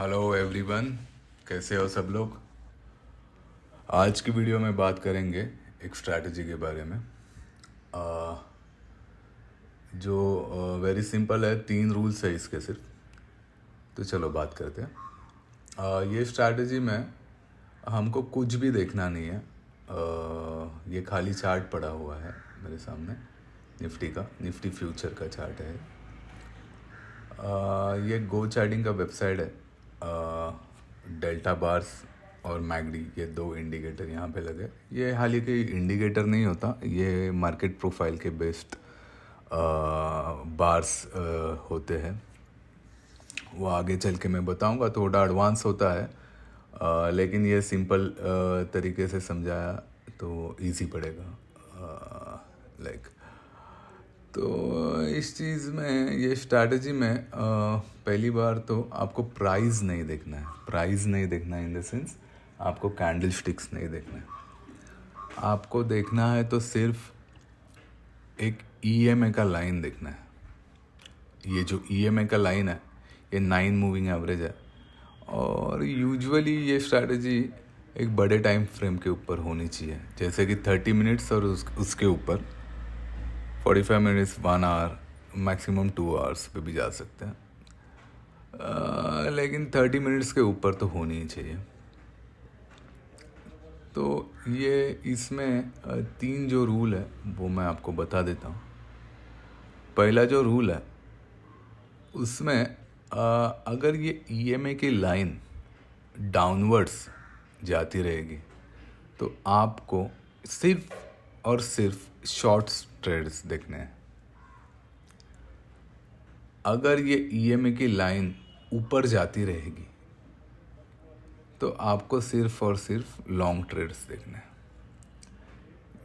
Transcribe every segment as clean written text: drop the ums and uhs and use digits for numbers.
Hello everyone, कैसे हो सब लोग। आज की वीडियो में बात करेंगे एक स्ट्रैटेजी के बारे में जो वेरी सिंपल है। 3 रूल्स है इसके सिर्फ। तो चलो बात करते हैं। ये स्ट्रैटेजी में हमको कुछ भी देखना नहीं है। ये खाली चार्ट पड़ा हुआ है मेरे सामने, निफ्टी फ्यूचर का चार्ट है। ये गो चार्टिंग का वेबसाइट है। डेल्टा बार्स और मैगडी, ये 2 इंडिकेटर यहाँ पे लगे। ये हाल ही के इंडिकेटर नहीं होता, ये मार्केट प्रोफाइल के बेस्ड बार्स होते हैं। वो आगे चल के मैं बताऊंगा, थोड़ा एडवांस होता है। लेकिन ये सिंपल तरीके से समझाया तो इजी पड़ेगा। लाइक तो इस चीज़ में, ये स्ट्रैटेजी में पहली बार तो आपको प्राइस नहीं देखना है इन द सेंस आपको कैंडल स्टिक्स नहीं देखना है। आपको देखना है तो सिर्फ एक ईएमए का लाइन देखना है। ये जो ईएमए का लाइन है ये 9 मूविंग एवरेज है। और यूजुअली ये स्ट्रैटेजी एक बड़े टाइम फ्रेम के ऊपर होनी चाहिए, जैसे कि 30 मिनट्स और उसके ऊपर 45 मिनट्स, 1 आवर, मैक्सिमम 2 आवर्स पे भी जा सकते हैं। लेकिन 30 मिनट्स के ऊपर तो होनी ही चाहिए। तो ये इसमें 3 जो रूल है वो मैं आपको बता देता हूँ। पहला जो रूल है उसमें अगर ये ईएमए की लाइन डाउनवर्ड्स जाती रहेगी तो आपको सिर्फ और सिर्फ शॉर्ट्स ट्रेड्स देखने हैं। अगर ये ईएमए की लाइन ऊपर जाती रहेगी तो आपको सिर्फ और सिर्फ लॉन्ग ट्रेड्स देखने हैं।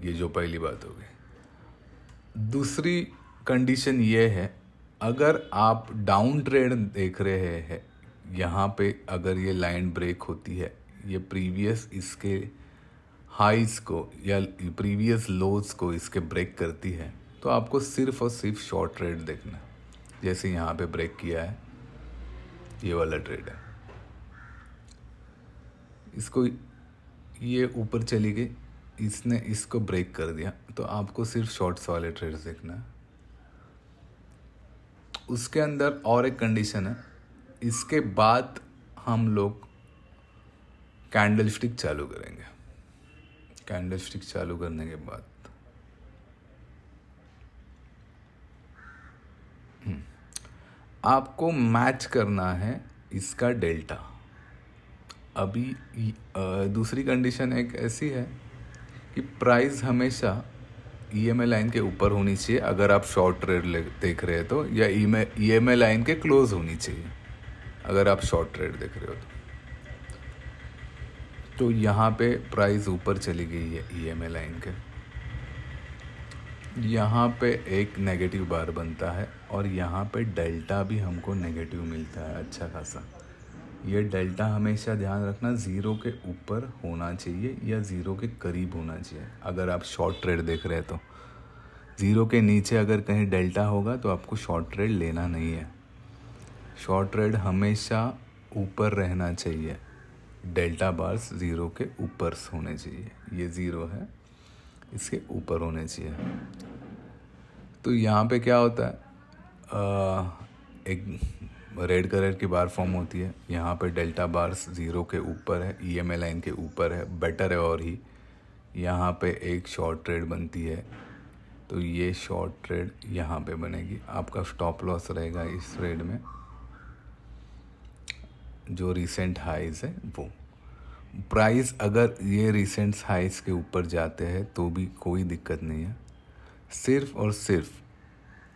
ये जो पहली बात हो गई। दूसरी कंडीशन ये है, अगर आप डाउन ट्रेड देख रहे हैं, यहाँ पे अगर ये लाइन ब्रेक होती है, ये प्रीवियस इसके हाइज को या प्रीवियस लोज को इसके ब्रेक करती है, तो आपको सिर्फ और सिर्फ शॉर्ट ट्रेड देखना है। जैसे यहाँ पे ब्रेक किया है, ये वाला ट्रेड है, इसको ये ऊपर चली गई, इसने इसको ब्रेक कर दिया, तो आपको सिर्फ शॉर्ट्स वाले ट्रेड्स देखना है। उसके अंदर और एक कंडीशन है, इसके बाद हम लोग कैंडल स्टिक चालू करेंगे। कैंडल स्टिक चालू करने के बाद आपको मैच करना है इसका डेल्टा। अभी दूसरी कंडीशन एक ऐसी है कि प्राइस हमेशा ईएमए लाइन के ऊपर होनी चाहिए अगर आप शॉर्ट ट्रेड देख रहे हैं तो, या ईएमए लाइन के क्लोज होनी चाहिए अगर आप शॉर्ट ट्रेड देख रहे हो तो यहाँ पे प्राइस ऊपर चली गई है ईएमए लाइन के, यहाँ पे एक नेगेटिव बार बनता है और यहाँ पे डेल्टा भी हमको नेगेटिव मिलता है अच्छा खासा। ये डेल्टा हमेशा ध्यान रखना 0 के ऊपर होना चाहिए या 0 के करीब होना चाहिए अगर आप शॉर्ट ट्रेड देख रहे हैं तो। 0 के नीचे अगर कहीं डेल्टा होगा तो आपको शॉर्ट ट्रेड लेना नहीं है। शॉर्ट ट्रेड हमेशा ऊपर रहना चाहिए, डेल्टा बार्स 0 के ऊपर होने चाहिए। ये 0 है, इसके ऊपर होने चाहिए। तो यहाँ पे क्या होता है, एक रेड कलर की बार फॉर्म होती है, यहाँ पे डेल्टा बार्स 0 के ऊपर है, ईएमए लाइन के ऊपर है, बेटर है। और ही यहाँ पे एक शॉर्ट ट्रेड बनती है, तो ये शॉर्ट ट्रेड यहाँ पे बनेगी। आपका स्टॉप लॉस रहेगा इस ट्रेड में, जो रिसेंट हाइज है वो। प्राइस अगर ये रिसेंट हाइज के ऊपर जाते हैं तो भी कोई दिक्कत नहीं है। सिर्फ और सिर्फ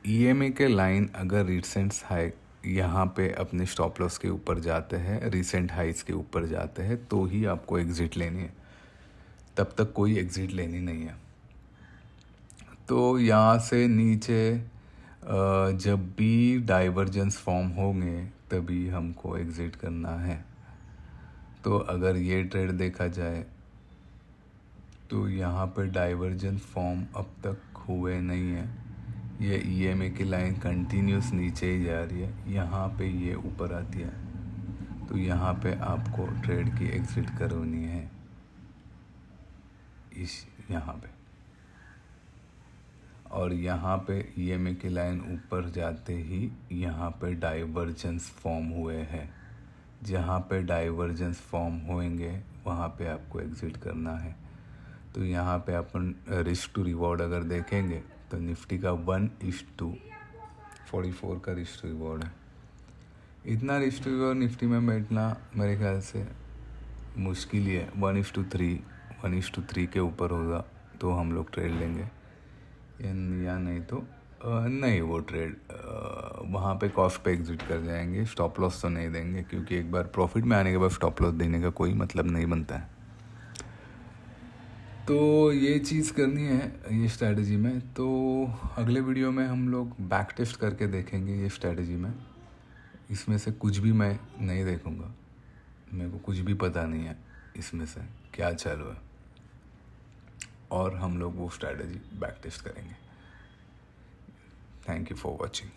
ईएमए के लाइन अगर रिसेंट हाई यहाँ पे अपने स्टॉप लॉस के ऊपर जाते हैं, रिसेंट हाइज के ऊपर जाते हैं, तो ही आपको एग्ज़िट लेनी है, तब तक कोई एग्ज़िट लेनी नहीं है। तो यहाँ से नीचे जब भी डाइवर्जेंस फॉर्म होंगे तभी हमको एग्ज़िट करना है। तो अगर ये ट्रेड देखा जाए तो यहाँ पे डाइवर्जेंस फॉर्म अब तक हुए नहीं है। ये ईएमए की लाइन कंटिन्यूस नीचे ही जा रही है, यहाँ पे ये ऊपर आती है तो यहाँ पे आपको ट्रेड की एग्ज़िट करनी है इस यहाँ पे, और यहाँ पे ईएमए की लाइन ऊपर जाते ही यहाँ पे डाइवर्जेंस फॉर्म हुए हैं। जहाँ पे डाइवर्जेंस फॉर्म होंगे वहाँ पे आपको एग्ज़िट करना है। तो यहाँ पे अपन रिस्क टू रिवॉर्ड अगर देखेंगे तो निफ्टी का 1:44 का रिस्क टू रिवॉर्ड है। इतना रिस्क टू रिवॉर्ड निफ्टी में बैठना मेरे ख्याल से मुश्किल ही है। 1:3 के ऊपर होगा तो हम लोग ट्रेड लेंगे, या नहीं तो नहीं, वो ट्रेड वहाँ पे कॉस्ट पे एग्ज़िट कर जाएंगे। स्टॉप लॉस तो नहीं देंगे, क्योंकि एक बार प्रॉफिट में आने के बाद स्टॉप लॉस देने का कोई मतलब नहीं बनता है। तो ये चीज़ करनी है ये स्ट्रैटेजी में। तो अगले वीडियो में हम लोग बैक टेस्ट करके देखेंगे ये स्ट्रैटेजी में। इसमें से कुछ भी मैं नहीं देखूँगा, मेरे को कुछ भी पता नहीं है इसमें से क्या चालू है, और हम लोग वो स्ट्रैटेजी बैक टेस्ट करेंगे। Thank you for watching.